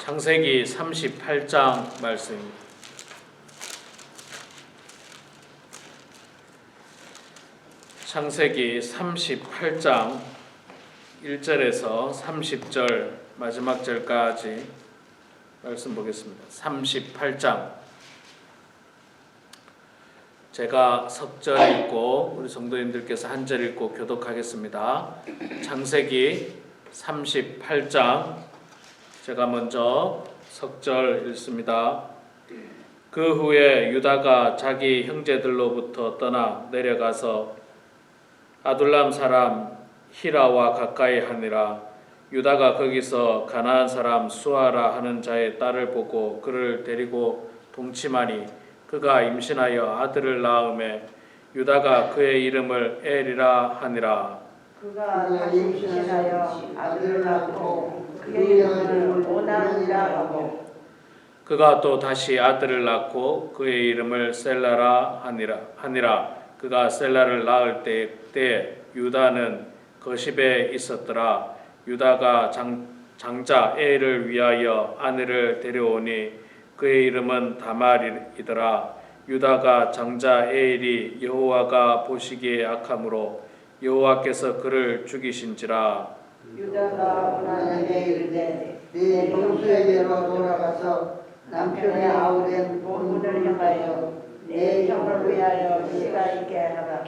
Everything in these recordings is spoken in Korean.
창세기 38장 말씀입니다. 창세기 38장 1절에서 30절 마지막 절까지 말씀 보겠습니다. 38장 제가 석절 읽고 우리 성도님들께서 한 절 읽고 교독하겠습니다. 창세기 38장 제가 먼저 석절 읽습니다. 그 후에 유다가 자기 형제들로부터 떠나 내려가서 아둘람 사람 히라와 가까이 하니라. 유다가 거기서 가나안 사람 수아라 하는 자의 딸을 보고 그를 데리고 동침하니 그가 임신하여 아들을 낳음에 유다가 그의 이름을 엘이라 하니라. 그가 다시 임신하여 아들을 낳고 그의 이름을 오난이라 하고 그가 또 다시 아들을 낳고 그의 이름을 셀라라 하니라. 그가 셀라를 낳을 때에 유다는 거십에 있었더라. 유다가 장자 엘을 위하여 아내를 데려오니 그의 이름은 다말이더라. 유다가 장자 엘이 여호와가 보시기에 악함으로 여호와께서 그를 죽이신지라. 유다가 오난에게 이르되 네 형수에게로 돌아가서 남편의 아우된 본문을 향하여 내 형을 위하여 씨가 있게 하라.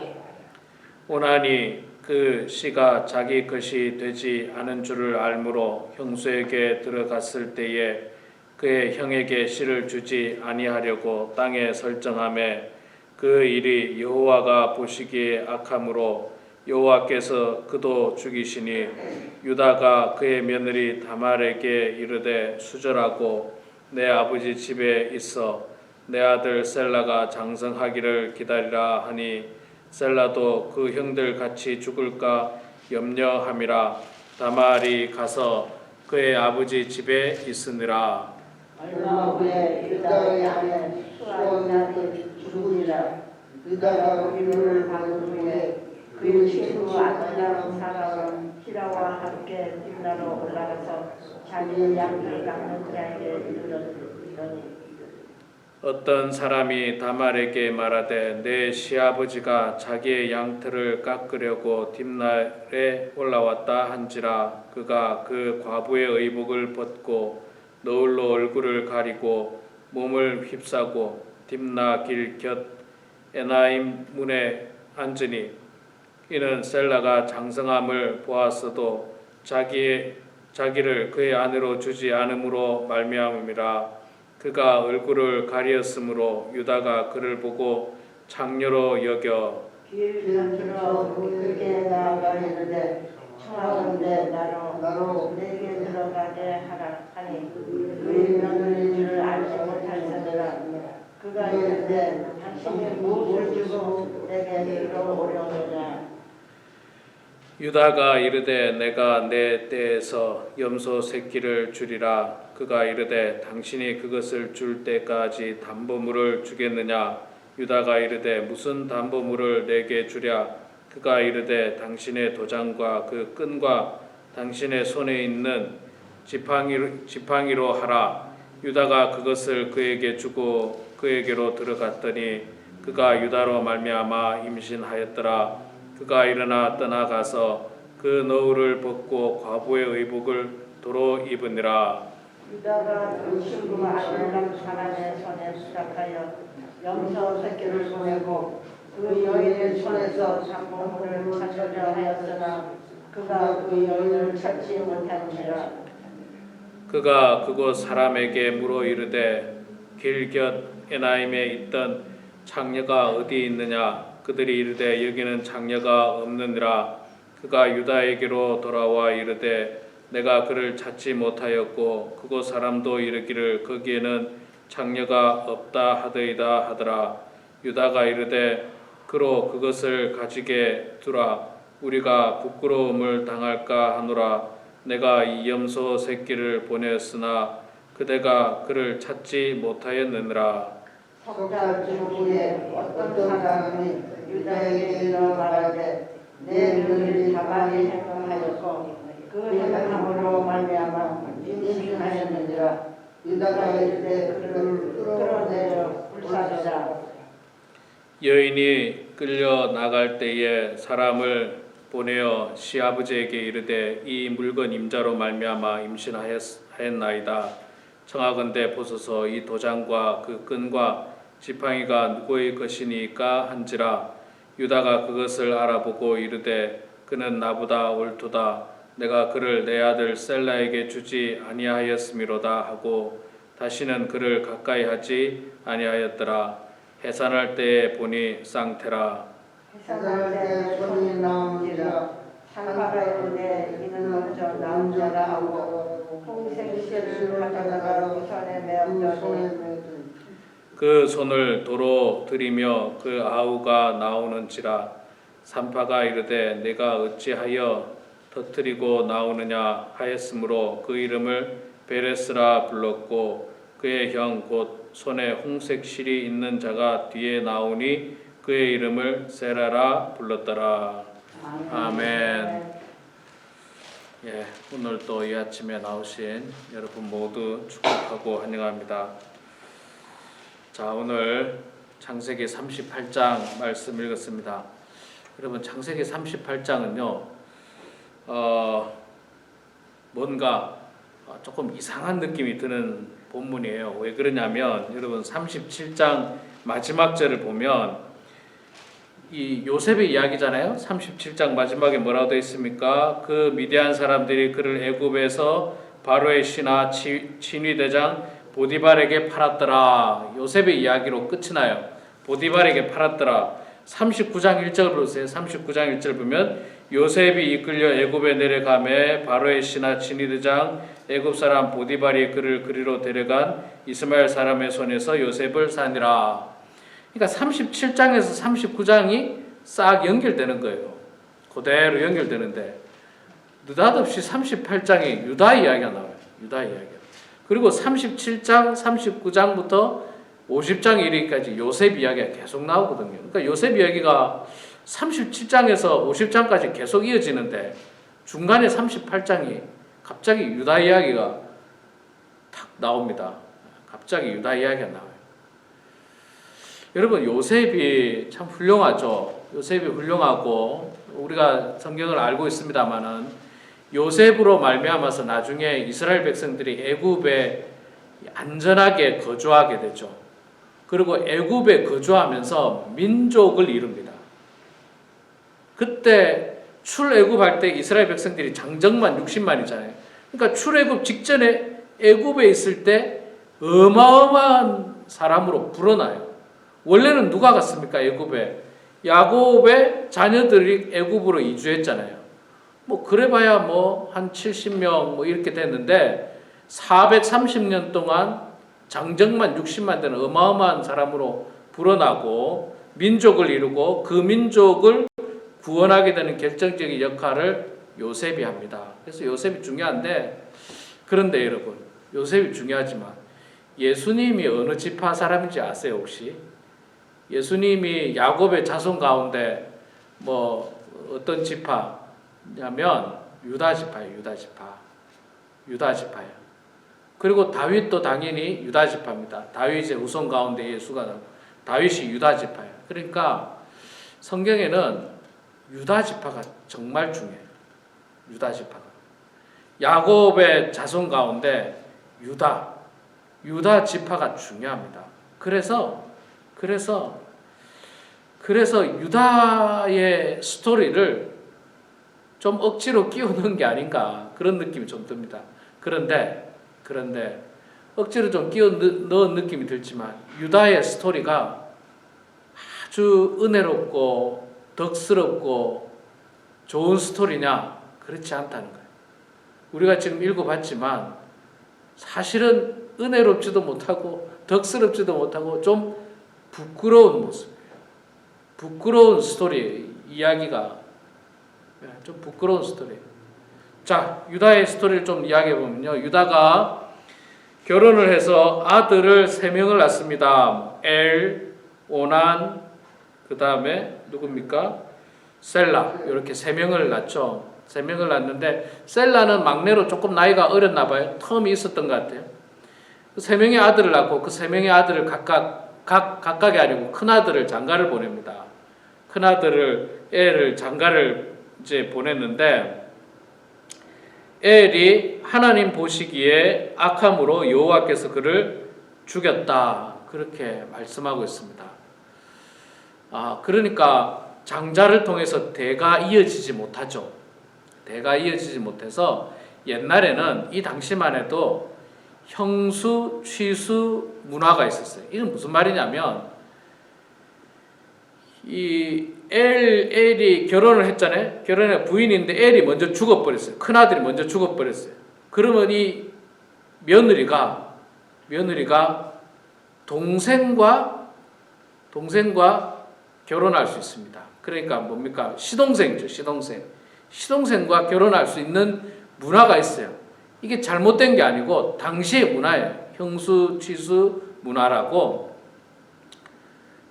오난이 그 씨가 자기 것이 되지 않은 줄을 알므로 형수에게 들어갔을 때에 그의 형에게 씨를 주지 아니하려고 땅에 설정하매 그 일이 여호와가 보시기에 악함으로 여호와께서 그도 죽이시니 유다가 그의 며느리 다말에게 이르되 수절하고 내 아버지 집에 있어 내 아들 셀라가 장성하기를 기다리라 하니 셀라도 그 형들 같이 죽을까 염려함이라. 다말이 가서 그의 아버지 집에 있으니라. 얼마 후에 유다의 아내 수아나도 죽으니라. 유다가 위로를 받은 후에 그의 친구 아둘람 사람 히라와 함께 딥나로 올라가서 자기의 양을 깎는 자에게 이르더니 어떤 사람이 다말에게 말하되 내 시아버지가 자기의 양털을 깎으려고 딥날에 올라왔다 한지라. 그가 그 과부의 의복을 벗고 너울로 얼굴을 가리고 몸을 휩싸고 딥나 길 곁 에나임 문에 앉으니 이는 셀라가 장성함을 보았어도 자기를 그의 아내로 주지 않음으로 말미암음이라. 그가 얼굴을 가리었으므로 유다가 그를 보고 창녀로 여겨 길 곁으로 그에게 나아가 이르되 청하건대 나로 내게 들어가게 하라 하니 그의 며느리인 줄을 알지 못할지니라. 그가 이르되 당신이 무엇을 주고 내게 들어오려느냐. 유다가 이르되 내가 내 떼에서 염소 새끼를 주리라. 그가 이르되 당신이 그것을 줄 때까지 담보물을 주겠느냐. 유다가 이르되 무슨 담보물을 내게 주랴. 그가 이르되 당신의 도장과 그 끈과 당신의 손에 있는 지팡이로 하라. 유다가 그것을 그에게 주고 그에게로 들어갔더니 그가 유다로 말미암아 임신하였더라. 그가 일어나 떠나가서 그 너울을 벗고 과부의 의복을 도로 입으니라. 유다가 그 친구 아둘람 사람의 손에 수락하여 염소 새끼를 보내고 그 여인의 손에서 담보물을 찾으려 하였으나 그가 그 여인을 찾지 못한지라. 그가 그곳 사람에게 물어 이르되 길 곁 에나임에 있던 창녀가 어디 있느냐. 그들이 이르되 여기는 창녀가 없느니라. 그가 유다에게로 돌아와 이르되 내가 그를 찾지 못하였고 그곳 사람도 이르기를 거기에는 창녀가 없다 하더이다 하더라. 유다가 이르되 그로 그것을 가지게 두라. 우리가 부끄러움을 당할까 하노라. 내가 이 염소 새끼를 보냈으나 그대가 그를 찾지 못하였느니라. 석달쯤 후에 어떤 사람이 유다에게 일러 말하되 내 며느리 다말이 행동하였고 그 행동함으로 말미암아 임신하였느니라. 하였으라. 유다가 이르되 그를 끌어내려 불사르자. 여인이 끌려 나갈 때에 사람을 보내어 시아버지에게 이르되 이 물건 임자로 말미암아 임신하였나이다. 청하건대 보소서 이 도장과 그 끈과 지팡이가 누구의 것이니까 한지라. 유다가 그것을 알아보고 이르되 그는 나보다 옳도다. 내가 그를 내 아들 셀라에게 주지 아니하였음이로다 하고 다시는 그를 가까이 하지 아니하였더라. 해산할 때에 보니 쌍태라. 해산할 때 손이 나온지라. 산파가 이르되 이는 먼저 나온 자라 하고 홍색실을 가져다가 우선에 메었더니 그 손을 도로 들이며 그 아우가 나오는지라. 산파가 이르되 내가 어찌하여 터뜨리고 나오느냐 하였으므로 그 이름을 베레스라 불렀고 그의 형 곧 손에 홍색 실이 있는 자가 뒤에 나오니 그의 이름을 세라라 불렀더라. 아멘. 예, 오늘 또 이 아침에 나오신 여러분 모두 축복하고 환영합니다. 자, 오늘 창세기 38장 말씀 읽었습니다. 여러분, 창세기 38장은요, 뭔가 조금 이상한 느낌이 드는 본문이에요. 왜 그러냐면, 여러분, 37장 마지막 절을 보면, 이 요셉의 이야기잖아요. 37장 마지막에 뭐라고 되어 있습니까? 그 미디안 사람들이 그를 애굽에서 바로의 신하 친위대장 보디발에게 팔았더라. 요셉의 이야기로 끝이 나요. 보디발에게 팔았더라. 39장 1절 보세요. 39장 1절 보면 요셉이 이끌려 애굽에 내려가매 바로의 신하 친위대장 애굽 사람 보디발이 그를 그리로 데려간 이스마엘 사람의 손에서 요셉을 사니라. 그러니까 37장에서 39장이 싹 연결되는 거예요. 그대로 연결되는데 느닷없이 38장에 유다 이야기가 나와요. 유다 이야기. 그리고 37장, 39장부터 50장 이르기까지 요셉 이야기가 계속 나오거든요. 그러니까 요셉 이야기가 37장에서 50장까지 계속 이어지는데 중간에 38장이 갑자기 유다 이야기가 탁 나옵니다. 갑자기 유다 이야기가 나와요. 여러분, 요셉이 참 훌륭하죠. 요셉이 훌륭하고 우리가 성경을 알고 있습니다만은 요셉으로 말미암아서 나중에 이스라엘 백성들이 애굽에 안전하게 거주하게 되죠. 그리고 애굽에 거주하면서 민족을 이룹니다. 그때 출애굽할 때 이스라엘 백성들이 장정만 60만이잖아요. 그러니까 출애굽 직전에 애굽에 있을 때 어마어마한 사람으로 불어나요. 원래는 누가 갔습니까? 애굽에 야곱의 자녀들이 애굽으로 이주했잖아요. 뭐 그래봐야 뭐 한 70명 뭐 이렇게 됐는데 430년 동안 장정만 60만 되는 어마어마한 사람으로 불어나고 민족을 이루고 그 민족을 구원하게 되는 결정적인 역할을 요셉이 합니다. 그래서 요셉이 중요한데, 그런데 여러분, 요셉이 중요하지만 예수님이 어느 지파 사람인지 아세요 혹시? 예수님이 야곱의 자손 가운데 뭐 어떤 지파냐면 유다 지파예요. 유다 지파예요. 그리고 다윗도 당연히 유다 지파입니다. 다윗의 후손 가운데 예수가 나오고 다윗이 유다 지파예요. 그러니까 성경에는 유다 지파가 정말 중요해요. 유다 지파가 야곱의 자손 가운데 유다 지파가 중요합니다. 그래서 유다의 스토리를 좀 억지로 끼워넣은 게 아닌가 그런 느낌이 좀 듭니다. 그런데 억지로 좀 끼워넣은 느낌이 들지만 유다의 스토리가 아주 은혜롭고 덕스럽고 좋은 스토리냐? 그렇지 않다는 거예요. 우리가 지금 읽어봤지만 사실은 은혜롭지도 못하고 덕스럽지도 못하고 좀 부끄러운 모습이에요. 부끄러운 스토리, 이야기가 좀 부끄러운 스토리. 자, 유다의 스토리를 좀 이야기해보면요. 유다가 결혼을 해서 아들을 3명을 낳습니다. 엘, 오난, 그 다음에 누굽니까? 셀라. 이렇게 3명을 낳죠. 3명을 낳는데 셀라는 막내로 조금 나이가 어렸나 봐요. 텀이 있었던 것 같아요. 세 명의 아들을 낳고 그 세 명의 아들을 각각이 아니고 큰 아들을 장가를 보냅니다. 큰 아들을 엘을 장가를 이제 보냈는데 엘이 하나님 보시기에 악함으로 여호와께서 그를 죽였다. 그렇게 말씀하고 있습니다. 그러니까 장자를 통해서 대가 이어지지 못하죠. 대가 이어지지 못해서 옛날에는 이 당시만 해도 형수, 취수 문화가 있었어요. 이건 무슨 말이냐면 이 엘이 결혼을 했잖아요. 결혼해 부인인데 엘이 먼저 죽어버렸어요. 큰 아들이 먼저 죽어버렸어요. 그러면 이 며느리가 동생과 결혼할 수 있습니다. 그러니까 뭡니까? 시동생이죠. 시동생과 결혼할 수 있는 문화가 있어요. 이게 잘못된 게 아니고 당시의 문화예요. 형수, 취수 문화라고.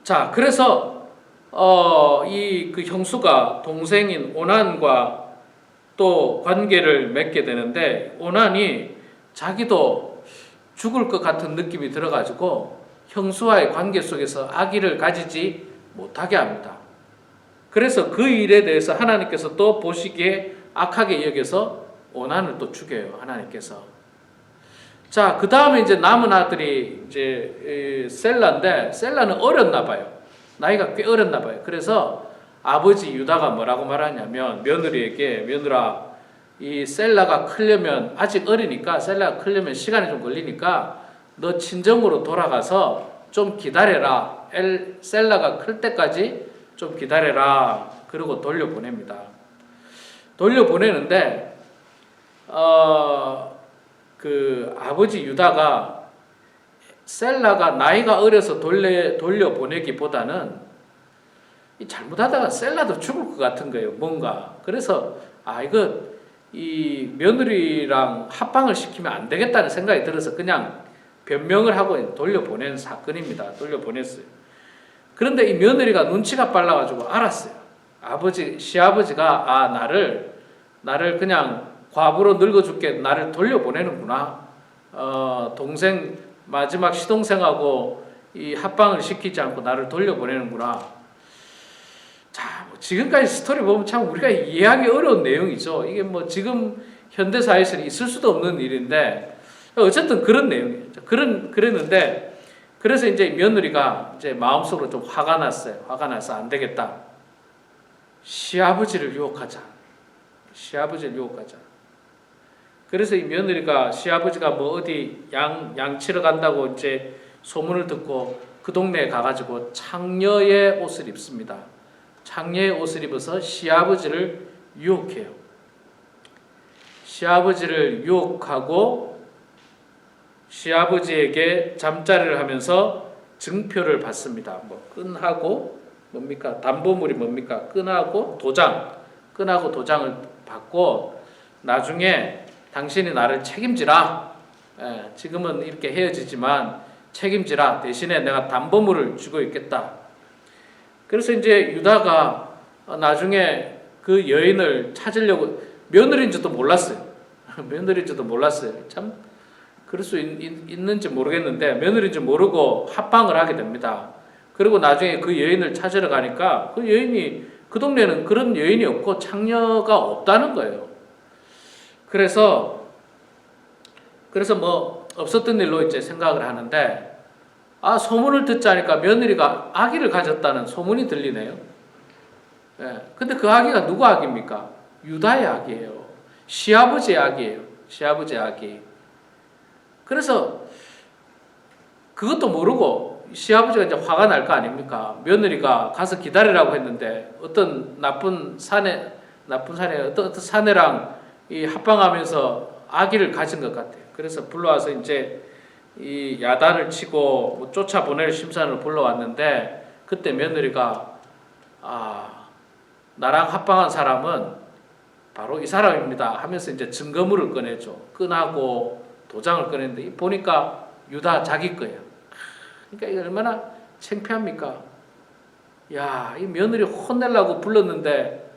자, 그래서 그 형수가 동생인 오난과 또 관계를 맺게 되는데 오난이 자기도 죽을 것 같은 느낌이 들어가지고 형수와의 관계 속에서 아기를 가지지 못하게 합니다. 그래서 그 일에 대해서 하나님께서 또 보시기에 악하게 여겨서 오난을 또 죽여요. 하나님께서. 자, 그 다음에 이제 남은 아들이 이제 셀라인데 셀라는 어렸나 봐요. 나이가 꽤 어렸나 봐요. 그래서 아버지 유다가 뭐라고 말하냐면 며느리에게 며느라 이 셀라가 크려면 아직 어리니까 셀라가 크려면 시간이 좀 걸리니까 너 친정으로 돌아가서 좀 기다려라. 셀라가 클 때까지 좀 기다려라. 그러고 돌려보냅니다. 돌려보내는데 그 아버지 유다가 셀라가 나이가 어려서 돌려보내기보다는 잘못하다가 셀라도 죽을 것 같은 거예요. 뭔가. 그래서 이거 이 며느리랑 합방을 시키면 안 되겠다는 생각이 들어서 그냥 변명을 하고 돌려보낸 사건입니다. 돌려보냈어요. 그런데 이 며느리가 눈치가 빨라가지고 알았어요. 시아버지가 나를 그냥 과부로 늙어죽게 나를 돌려보내는구나. 마지막 시동생하고 이 합방을 시키지 않고 나를 돌려보내는구나. 자, 지금까지 스토리 보면 참 우리가 이해하기 어려운 내용이죠. 이게 뭐 지금 현대 사회에서는 있을 수도 없는 일인데 어쨌든 그런 내용이에요. 그랬는데 그래서 이제 며느리가 이제 마음속으로 좀 화가 났어요. 화가 나서 안 되겠다. 시아버지를 유혹하자. 그래서 이 며느리가 시아버지가 뭐 어디 양 치러 간다고 이제 소문을 듣고 그 동네에 가가지고 창녀의 옷을 입습니다. 창녀의 옷을 입어서 시아버지를 유혹해요. 시아버지를 유혹하고 시아버지에게 잠자리를 하면서 증표를 받습니다. 뭐 끈하고 뭡니까? 담보물이 뭡니까? 끈하고 도장을 받고 나중에 당신이 나를 책임지라. 지금은 이렇게 헤어지지만 책임지라. 대신에 내가 담보물을 주고 있겠다. 그래서 이제 유다가 나중에 그 여인을 찾으려고 며느리인지도 몰랐어요. 참 그럴 수 있는지 모르겠는데 며느리인지 모르고 합방을 하게 됩니다. 그리고 나중에 그 여인을 찾으러 가니까 그 동네는 그런 여인이 없고 창녀가 없다는 거예요. 그래서 뭐 없었던 일로 이제 생각을 하는데 소문을 듣자니까 며느리가 아기를 가졌다는 소문이 들리네요. 근데 그 아기가 누구 아기입니까? 유다의 아기예요. 시아버지의 아기. 그래서 그것도 모르고 시아버지가 이제 화가 날 거 아닙니까? 며느리가 가서 기다리라고 했는데 어떤 나쁜 사내 어떤 사내랑 이 합방하면서 아기를 가진 것 같아요. 그래서 불러와서 이제 이 야단을 치고 뭐 쫓아보낼 심산으로 불러왔는데 그때 며느리가 나랑 합방한 사람은 바로 이 사람입니다 하면서 이제 증거물을 꺼내죠. 끈하고 도장을 꺼냈는데 보니까 유다 자기 거예요. 그러니까 이게 얼마나 창피합니까? 야, 이 며느리 혼내려고 불렀는데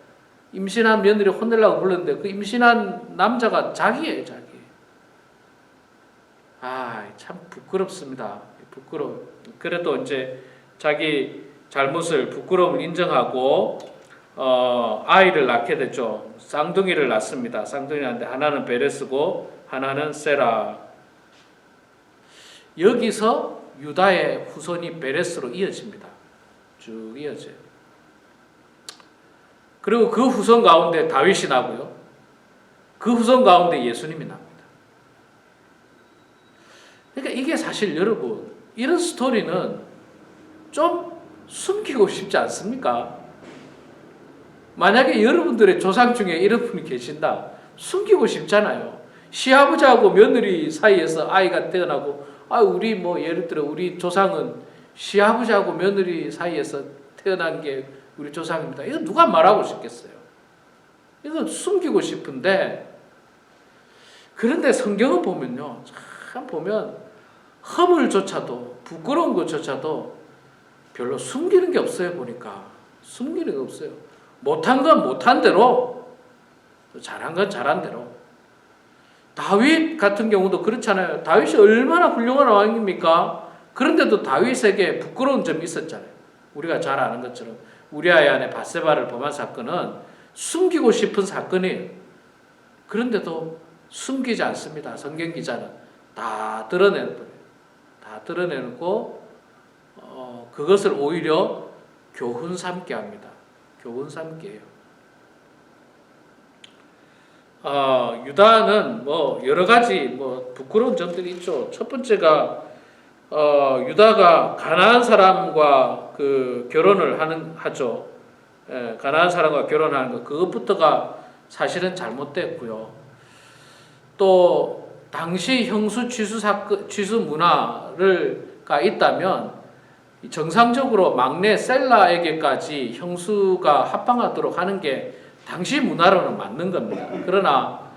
임신한 며느리 혼내려고 불렀는데 그 임신한 남자가 자기예요. 참 부끄럽습니다. 그래도 이제 자기 잘못을 부끄러움을 인정하고 아이를 낳게 됐죠. 쌍둥이를 낳습니다. 쌍둥이 낳는데 하나는 베레스고 하나는 세라. 여기서 유다의 후손이 베레스로 이어집니다. 쭉 이어져요. 그리고 그 후손 가운데 다윗이 나고요. 그 후손 가운데 예수님이 납니다. 그러니까 이게 사실 여러분 이런 스토리는 좀 숨기고 싶지 않습니까? 만약에 여러분들의 조상 중에 이런 분이 계신다. 숨기고 싶잖아요. 시아버지하고 며느리 사이에서 아이가 태어나고 우리 예를 들어 우리 조상은 시아버지하고 며느리 사이에서 태어난 게 우리 조상입니다. 이거 누가 말하고 싶겠어요? 이거 숨기고 싶은데 그런데 성경을 보면요. 참 보면 허물조차도 부끄러운 것조차도 별로 숨기는 게 없어요. 보니까 숨기는 게 없어요. 못한 건 못한 대로 잘한 건 잘한 대로. 다윗 같은 경우도 그렇잖아요. 다윗이 얼마나 훌륭한 왕입니까? 그런데도 다윗에게 부끄러운 점이 있었잖아요. 우리가 잘 아는 것처럼 우리아의 아내 바세바를 범한 사건은 숨기고 싶은 사건이에요. 그런데도 숨기지 않습니다. 성경 기자는 다 드러내는 다 드러내고 그것을 오히려 교훈 삼게 합니다. 교훈 삼게 해요. 유다는 여러 가지 부끄러운 점들이 있죠. 첫 번째가 유다가 가나안 사람과 그 결혼을 하죠. 가나안 사람과 결혼하는 것 그것부터가 사실은 잘못됐고요. 또 당시 형수 취수 문화가 있다면 정상적으로 막내 셀라에게까지 형수가 합방하도록 하는 게 당시 문화로는 맞는 겁니다. 그러나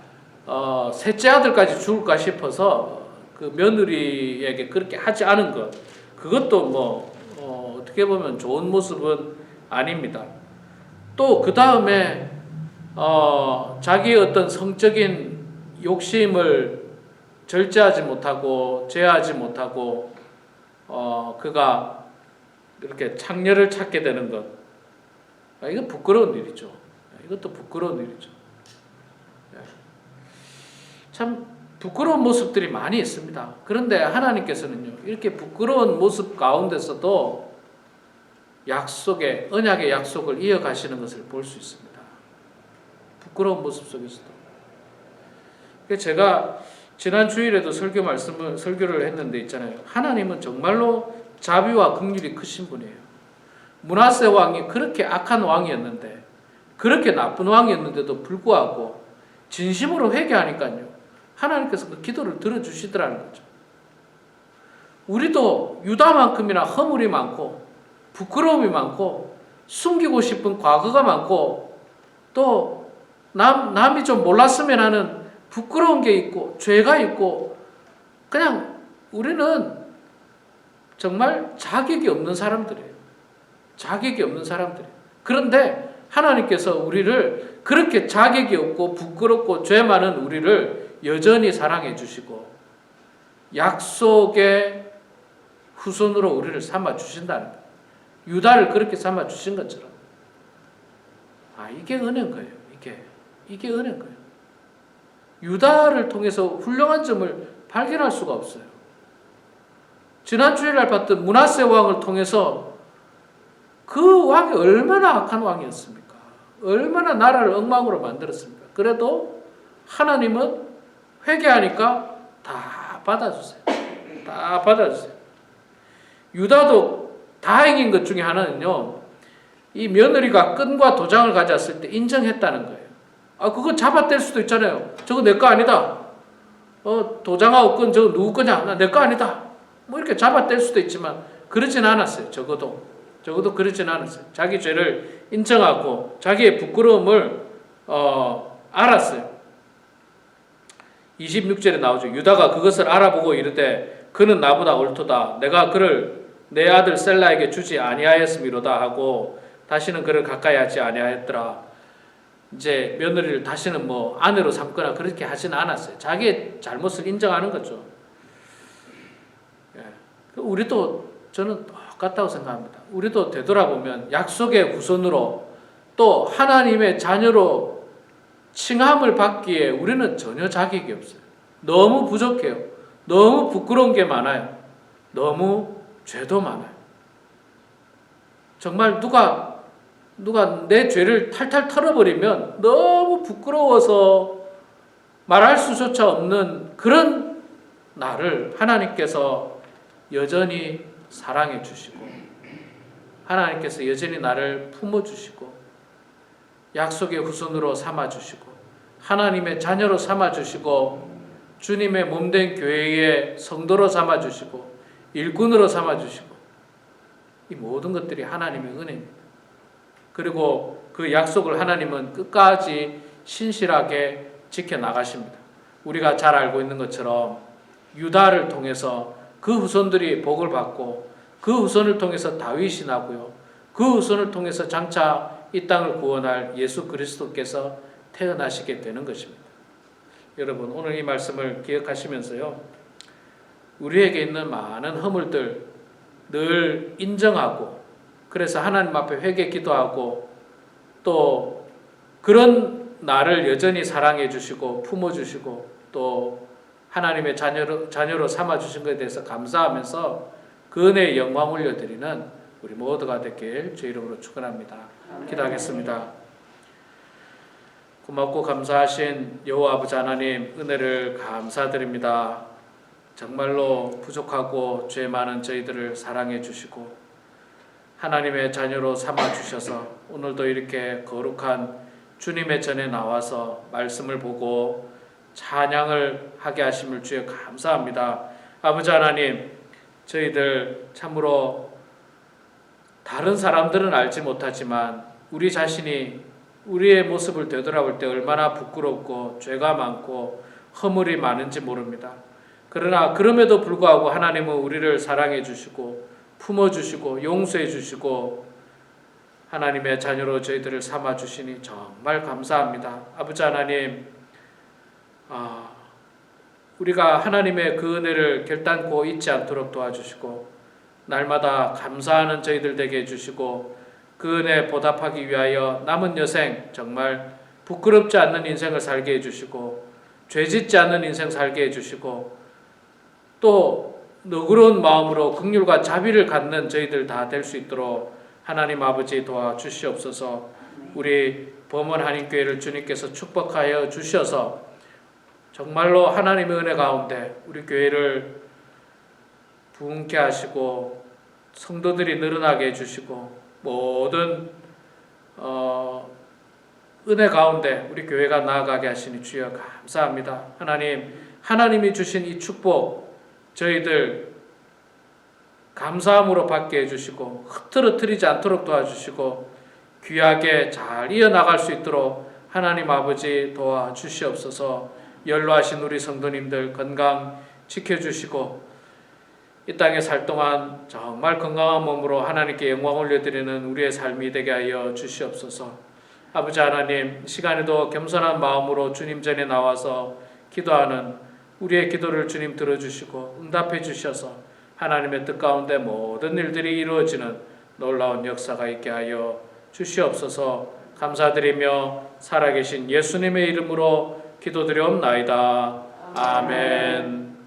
셋째 아들까지 죽을까 싶어서 그 며느리에게 그렇게 하지 않은 것 그것도 어떻게 보면 좋은 모습은 아닙니다. 또 그 다음에 자기의 어떤 성적인 욕심을 절제하지 못하고 제어하지 못하고 그가 이렇게 창녀를 찾게 되는 것 이건 부끄러운 일이죠. 이것도 부끄러운 일이죠. 참 부끄러운 모습들이 많이 있습니다. 그런데 하나님께서는요 이렇게 부끄러운 모습 가운데서도 언약의 약속을 이어가시는 것을 볼 수 있습니다. 부끄러운 모습 속에서도. 제가 지난 주일에도 설교를 했는데 있잖아요. 하나님은 정말로 자비와 긍휼이 크신 분이에요. 므낫세 왕이 그렇게 악한 왕이었는데 그렇게 나쁜 왕이었는데도 불구하고 진심으로 회개하니까요. 하나님께서 그 기도를 들어주시더라는 거죠. 우리도 유다만큼이나 허물이 많고 부끄러움이 많고 숨기고 싶은 과거가 많고 또 남이 좀 몰랐으면 하는 부끄러운 게 있고 죄가 있고 그냥 우리는 정말 자격이 없는 사람들이에요. 자격이 없는 사람들이에요. 그런데 하나님께서 우리를 그렇게 자격이 없고 부끄럽고 죄 많은 우리를 여전히 사랑해 주시고 약속의 후손으로 우리를 삼아 주신다는 거예요. 유다를 그렇게 삼아 주신 것처럼. 이게 은혜인 거예요. 이게 은혜인 거예요. 유다를 통해서 훌륭한 점을 발견할 수가 없어요. 지난 주일날 봤던 므낫세 왕을 통해서 그 왕이 얼마나 악한 왕이었습니까? 얼마나 나라를 엉망으로 만들었습니까? 그래도 하나님은 회개하니까 다 받아주세요. 다 받아주세요. 유다도 다행인 것 중에 하나는요, 이 며느리가 끈과 도장을 가졌을 때 인정했다는 거예요. 그거 잡아뗄 수도 있잖아요. 저거 내 거 아니다. 도장하고 끈 저거 누구 거냐? 나 내 거 아니다. 이렇게 잡아뗄 수도 있지만 그러진 않았어요. 적어도 그러진 않았어요. 자기 죄를 인정하고 자기의 부끄러움을 알았어요. 26절에 나오죠. 유다가 그것을 알아보고 이르되 그는 나보다 옳도다. 내가 그를 내 아들 셀라에게 주지 아니하였음이로다 하고 다시는 그를 가까이 하지 아니하였더라. 이제 며느리를 다시는 아내로 삼거나 그렇게 하지는 않았어요. 자기의 잘못을 인정하는 거죠. 우리도 저는 똑같다고 생각합니다. 우리도 되돌아보면 약속의 후손으로 또 하나님의 자녀로 칭함을 받기에 우리는 전혀 자격이 없어요. 너무 부족해요. 너무 부끄러운 게 많아요. 너무 죄도 많아요. 정말 누가 내 죄를 탈탈 털어버리면 너무 부끄러워서 말할 수조차 없는 그런 나를 하나님께서 여전히 사랑해 주시고 하나님께서 여전히 나를 품어주시고 약속의 후손으로 삼아주시고 하나님의 자녀로 삼아주시고 주님의 몸된 교회의 성도로 삼아주시고 일꾼으로 삼아주시고 이 모든 것들이 하나님의 은혜입니다. 그리고 그 약속을 하나님은 끝까지 신실하게 지켜나가십니다. 우리가 잘 알고 있는 것처럼 유다를 통해서 그 후손들이 복을 받고 그 후손을 통해서 다윗이 나고요. 그 후손을 통해서 장차 이 땅을 구원할 예수 그리스도께서 태어나시게 되는 것입니다. 여러분 오늘 이 말씀을 기억하시면서요. 우리에게 있는 많은 허물들 늘 인정하고 그래서 하나님 앞에 회개 기도하고 또 그런 나를 여전히 사랑해 주시고 품어 주시고 또 하나님의 자녀로 삼아 주신 것에 대해서 감사하면서 그 은혜의 영광 올려드리는 우리 모두가 되길 주 이름으로 축원합니다. 기도하겠습니다. 고맙고 감사하신 여호와 아버지 하나님 은혜를 감사드립니다. 정말로 부족하고 죄 많은 저희들을 사랑해 주시고 하나님의 자녀로 삼아 주셔서 오늘도 이렇게 거룩한 주님의 전에 나와서 말씀을 보고 찬양을 하게 하심을 주여 감사합니다. 아버지 하나님 저희들 참으로 다른 사람들은 알지 못하지만 우리 자신이 우리의 모습을 되돌아볼 때 얼마나 부끄럽고 죄가 많고 허물이 많은지 모릅니다. 그러나 그럼에도 불구하고 하나님은 우리를 사랑해 주시고 품어 주시고 용서해 주시고 하나님의 자녀로 저희들을 삼아 주시니 정말 감사합니다. 아버지 하나님 우리가 하나님의 그 은혜를 결단코 잊지 않도록 도와주시고 날마다 감사하는 저희들 되게 해주시고 그 은혜 보답하기 위하여 남은 여생 정말 부끄럽지 않는 인생을 살게 해주시고 죄짓지 않는 인생 살게 해주시고 또 너그러운 마음으로 긍휼과 자비를 갖는 저희들 다 될 수 있도록 하나님 아버지 도와주시옵소서. 우리 범원 한인교회를 주님께서 축복하여 주셔서 정말로 하나님의 은혜 가운데 우리 교회를 부흥케 하시고 성도들이 늘어나게 해주시고 모든 은혜 가운데 우리 교회가 나아가게 하시니 주여 감사합니다. 하나님이 주신 이 축복 저희들 감사함으로 받게 해주시고 흐트러뜨리지 않도록 도와주시고 귀하게 잘 이어나갈 수 있도록 하나님 아버지 도와주시옵소서. 연로하신 우리 성도님들 건강 지켜주시고 이 땅에 살 동안 정말 건강한 몸으로 하나님께 영광 올려드리는 우리의 삶이 되게 하여 주시옵소서. 아버지 하나님 시간에도 겸손한 마음으로 주님 전에 나와서 기도하는 우리의 기도를 주님 들어주시고 응답해 주셔서 하나님의 뜻 가운데 모든 일들이 이루어지는 놀라운 역사가 있게 하여 주시옵소서. 감사드리며 살아계신 예수님의 이름으로 기도드리옵나이다. 아멘.